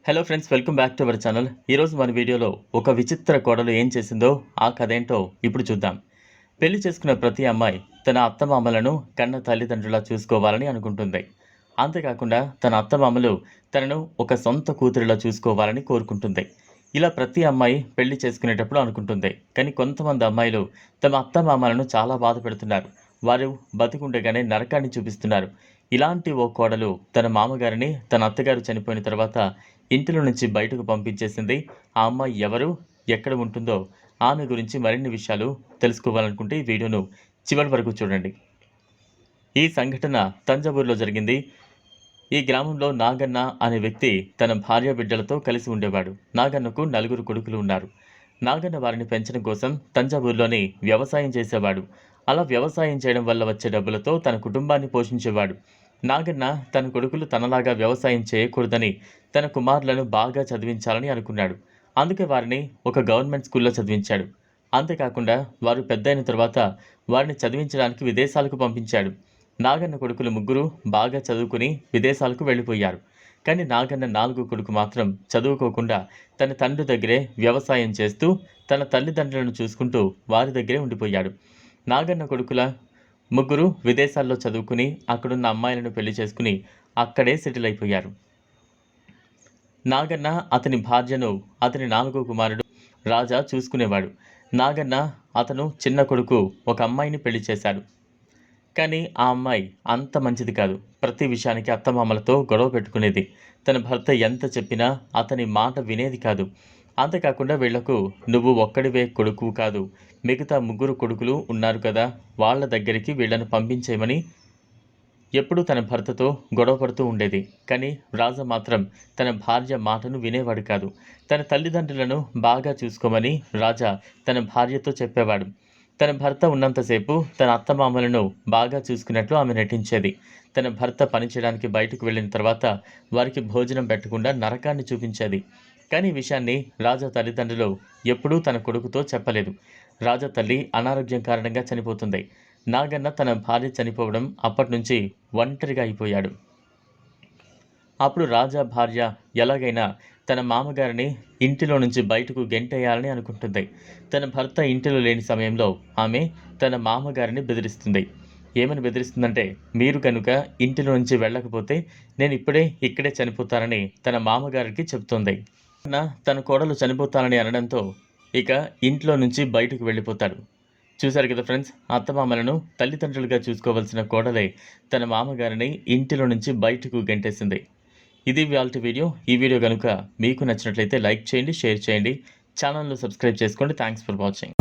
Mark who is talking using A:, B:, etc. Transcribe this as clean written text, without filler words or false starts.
A: Hello friends, welcome back to our channel. ఈరోజు మన వీడియోలో ఒక విచిత్ర కోడలు ఏం చేసిందో ఆ కథ ఏంటో ఇప్పుడు చూద్దాం. పెళ్లి చేసుకున్న ప్రతి అమ్మాయి తన అత్తమామలను కన్న తల్లిదండ్రులా చూసుకోవాలని అనుకుంటుంది. అంతేకాకుండా తన అత్తమామలు తనను ఒక సొంత కూతురిలా చూసుకోవాలని కోరుకుంటుంది. ఇలా ప్రతి అమ్మాయి పెళ్లి చేసుకునేటప్పుడు అనుకుంటుంది. కానీ కొంతమంది అమ్మాయిలు తమ అత్తమామలను చాలా బాధ పెడుతున్నారు. వారు బతికుండగానే నరకాన్ని చూపిస్తున్నారు. ఇలాంటి ఓ కోడలు తన మామగారిని తన అత్తగారు చనిపోయిన తర్వాత ఇంటిలో నుంచి బయటకు పంపించేసింది. ఆ అమ్మాయి ఎవరు, ఎక్కడ ఉంటుందో ఆమె గురించి మరిన్ని విషయాలు తెలుసుకోవాలనుకుంటే ఈ వీడియోను చివరి వరకు చూడండి. ఈ సంఘటన తంజావూరులో జరిగింది. ఈ గ్రామంలో నాగన్న అనే వ్యక్తి తన భార్య బిడ్డలతో కలిసి ఉండేవాడు. నాగన్నకు 4 కొడుకులు ఉన్నారు. నాగన్న వారిని పెంచడం కోసం తంజావూరులోని వ్యవసాయం చేసేవాడు. అలా వ్యవసాయం చేయడం వల్ల వచ్చే డబ్బులతో తన కుటుంబాన్ని పోషించేవాడు. నాగన్న తన కొడుకులు తనలాగా వ్యవసాయం చేయకూడదని తన కుమారులను బాగా చదివించాలని అనుకున్నాడు. అందుకే వారిని ఒక గవర్నమెంట్ స్కూల్లో చదివించాడు. అంతేకాకుండా వారు పెద్దయిన తర్వాత వారిని చదివించడానికి విదేశాలకు పంపించాడు. నాగన్న కొడుకులు 3 బాగా చదువుకుని విదేశాలకు వెళ్ళిపోయారు. కానీ నాగన్న 4 కొడుకు మాత్రం చదువుకోకుండా తన తండ్రి దగ్గరే వ్యవసాయం చేస్తూ తన తల్లిదండ్రులను చూసుకుంటూ వారి దగ్గరే ఉండిపోయాడు. నాగన్న కొడుకుల 3 విదేశాల్లో చదువుకుని అక్కడున్న అమ్మాయిలను పెళ్లి చేసుకుని అక్కడే సెటిల్ అయిపోయారు. నాగన్న అతని భార్యను అతని 4వ కుమారుడు రాజా చూసుకునేవాడు. నాగన్న అతను చిన్న కొడుకు ఒక అమ్మాయిని పెళ్లి చేశాడు. కానీ ఆ అమ్మాయి అంత మంచిది కాదు. ప్రతి విషయానికి అత్తమామలతో గొడవ పెట్టుకునేది. తన భర్త ఎంత చెప్పినా అతని మాట వినేది కాదు. అంతేకాకుండా వీళ్లకు నువ్వు ఒక్కడివే కొడుకు కాదు, మిగతా 3 కొడుకులు ఉన్నారు కదా, వాళ్ళ దగ్గరికి వీళ్లను పంపించేయమని ఎప్పుడూ తన భర్తతో గొడవ పడుతూ ఉండేది. కానీ రాజా మాత్రం తన భార్య మాటను వినేవాడు కాదు. తన తల్లిదండ్రులను బాగా చూసుకోమని రాజా తన భార్యతో చెప్పేవాడు. తన భర్త ఉన్నంతసేపు తన అత్తమామలను బాగా చూసుకున్నట్లు ఆమె నటించేది. తన భర్త పనిచేయడానికి బయటకు వెళ్ళిన తర్వాత వారికి భోజనం పెట్టకుండా నరకాన్ని చూపించేది. కానీ ఈ విషయాన్ని రాజా తల్లిదండ్రులు ఎప్పుడూ తన కొడుకుతో చెప్పలేదు. రాజా తల్లి అనారోగ్యం కారణంగా చనిపోతుంది. నాగన్న తన భార్య చనిపోవడం అప్పటి నుంచి ఒంటరిగా అయిపోయాడు. అప్పుడు రాజా భార్య ఎలాగైనా తన మామగారిని ఇంటిలో నుంచి బయటకు గెంటేయాలని అనుకుంటుంది. తన భర్త ఇంటిలో లేని సమయంలో ఆమె తన మామగారిని బెదిరిస్తుంది. ఏమని బెదిరిస్తుందంటే, మీరు కనుక ఇంటిలో నుంచి వెళ్ళకపోతే నేను ఇక్కడే చనిపోతానని తన మామగారికి చెబుతుంది. తన కోడలు చనిపోతానని అనడంతో ఇక ఇంట్లో నుంచి బయటకు వెళ్ళిపోతాడు. చూశారు కదా ఫ్రెండ్స్, అత్తమామలను తల్లిదండ్రులుగా చూసుకోవాల్సిన కోడలే తన మామగారిని ఇంటిలో నుంచి బయటకు గెంటేసింది. ఇది ఇవాల్టి వీడియో. ఈ వీడియో కనుక మీకు నచ్చినట్లయితే లైక్ చేయండి, షేర్ చేయండి, ఛానల్ను సబ్స్క్రైబ్ చేసుకోండి. Thanks for watching.